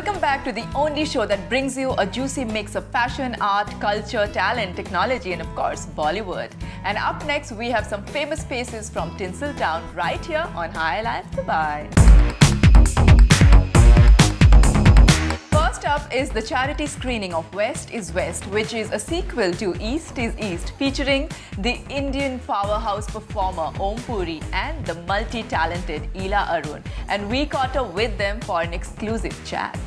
Welcome back to the only show that brings you a juicy mix of fashion, art, culture, talent, technology, and of course, Bollywood. And up next, we have some famous faces from Tinseltown right here on High Life Dubai. First up is the charity screening of West is West, which is a sequel to East is East, featuring the Indian powerhouse performer Om Puri and the multi-talented Ila Arun. And we caught up with them for an exclusive chat.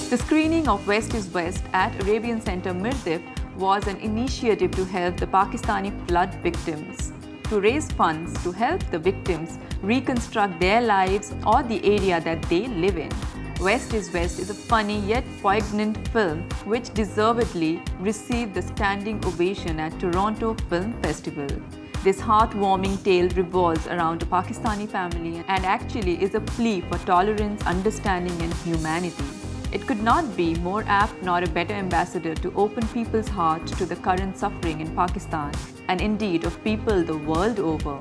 The screening of West is West at Arabian Centre Mirdif was an initiative to help the Pakistani flood victims, to raise funds to help the victims reconstruct their lives or the area that they live in. West is West is a funny yet poignant film which deservedly received the standing ovation at Toronto Film Festival. This heartwarming tale revolves around a Pakistani family and actually is a plea for tolerance, understanding and humanity. It could not be more apt nor a better ambassador to open people's hearts to the current suffering in Pakistan and indeed of people the world over.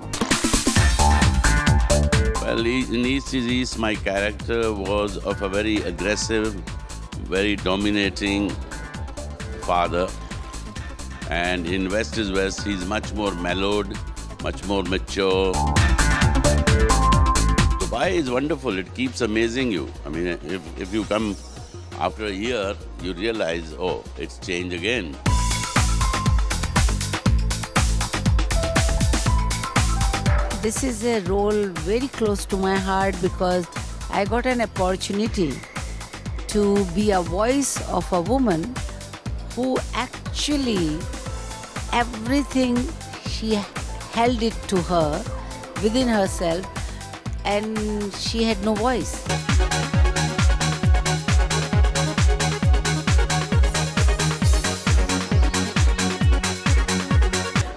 Well, in East is East, my character was of a very aggressive, very dominating father. And in West is West, he's much more mellowed, much more mature. Dubai is wonderful. It keeps amazing you. I mean, if you come after a year, you realize, oh, it's changed again. This is a role very close to my heart because I got an opportunity to be a voice of a woman who actually everything she held it to her within herself and she had no voice.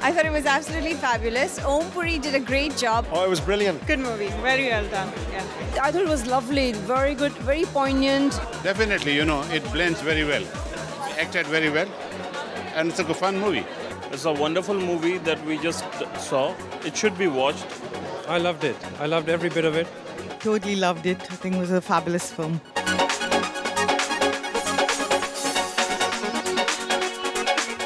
I thought it was absolutely fabulous. Om Puri did a great job. Oh, it was brilliant. Good movie. Very well done. Yeah. I thought it was lovely, very good, very poignant. Definitely, you know, it blends very well. Acted very well. And it's a fun movie. It's a wonderful movie that we just saw. It should be watched. I loved it. I loved every bit of it. Totally loved it. I think it was a fabulous film.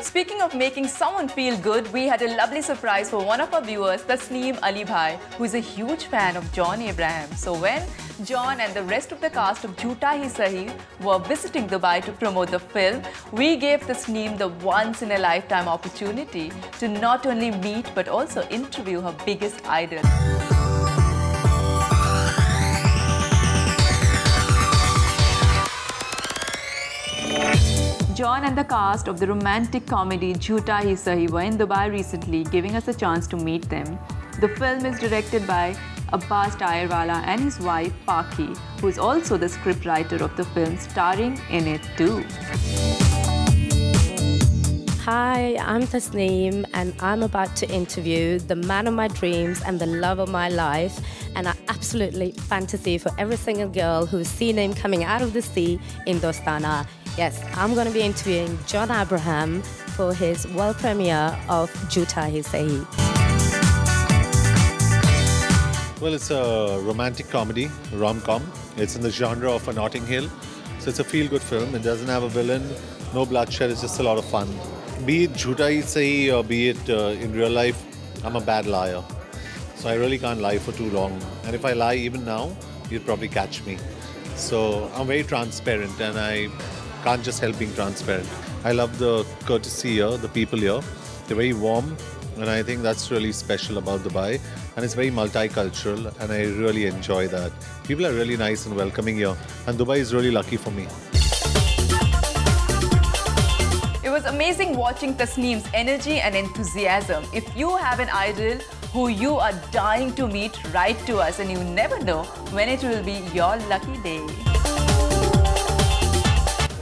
Speaking of making someone feel good, we had a lovely surprise for one of our viewers, Tasneem Ali Bhai, who is a huge fan of John Abraham. So when John and the rest of the cast of Jhoota Hi Sahi were visiting Dubai to promote the film, we gave Tasneem the once-in-a-lifetime opportunity to not only meet but also interview her biggest idol. John and the cast of the romantic comedy Jhoota Hi Sahi were in Dubai recently, giving us a chance to meet them. The film is directed by Abbas Tayarwala and his wife Paki, who is also the scriptwriter of the film, starring in it too. Hi, I'm Tasneem and I'm about to interview the man of my dreams and the love of my life, and I absolutely fantasy for every single girl who's seen him coming out of the sea in Dostana. Yes, I'm going to be interviewing John Abraham for his world premiere of Jhoota Hi Sahi. Well, it's a romantic comedy, rom-com. It's in the genre of a Notting Hill. So it's a feel-good film. It doesn't have a villain, no bloodshed. It's just a lot of fun. Be it Jhoota Hi Sahi or be it in real life, I'm a bad liar. So I really can't lie for too long. And if I lie even now, you'd probably catch me. So I'm very transparent and I can't just help being transparent. I love the courtesy here, the people here. They're very warm and I think that's really special about Dubai. And it's very multicultural and I really enjoy that. People are really nice and welcoming here and Dubai is really lucky for me. It was amazing watching Tasneem's energy and enthusiasm. If you have an idol who you are dying to meet, write to us and you never know when it will be your lucky day.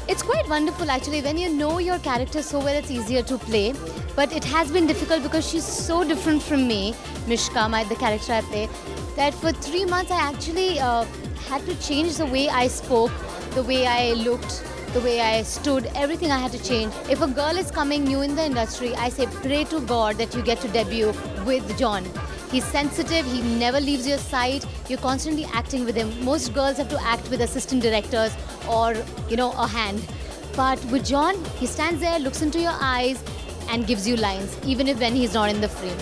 It's quite wonderful actually. When you know your character so well, it's easier to play. But it has been difficult because she's so different from me, Mishka, the character I play, that for 3 months I actually had to change the way I spoke, the way I looked, the way I stood, everything I had to change. If a girl is coming new in the industry, I say pray to God that you get to debut with John. He's sensitive, he never leaves your side, you're constantly acting with him. Most girls have to act with assistant directors or, a hand. But with John, he stands there, looks into your eyes and gives you lines, even if when he's not in the frame.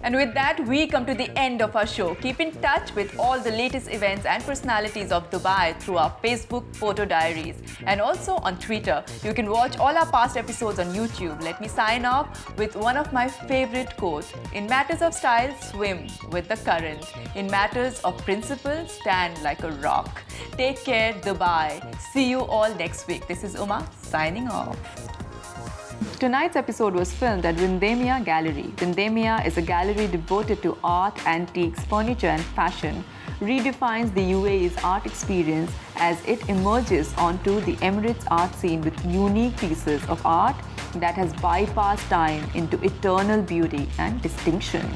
And with that, we come to the end of our show. Keep in touch with all the latest events and personalities of Dubai through our Facebook photo diaries and also on Twitter. You can watch all our past episodes on YouTube. Let me sign off with one of my favorite quotes. In matters of style, swim with the current. In matters of principle, stand like a rock. Take care, Dubai. See you all next week. This is Uma signing off. Tonight's episode was filmed at Vindemia Gallery. Vindemia is a gallery devoted to art, antiques, furniture and fashion. Redefines the UAE's art experience as it emerges onto the Emirates art scene with unique pieces of art that has bypassed time into eternal beauty and distinction.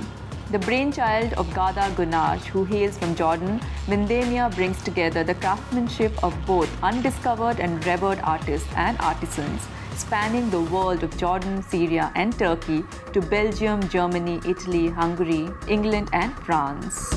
The brainchild of Ghada Gunash, who hails from Jordan, Vindemia brings together the craftsmanship of both undiscovered and revered artists and artisans, spanning the world of Jordan, Syria and Turkey to Belgium, Germany, Italy, Hungary, England and France.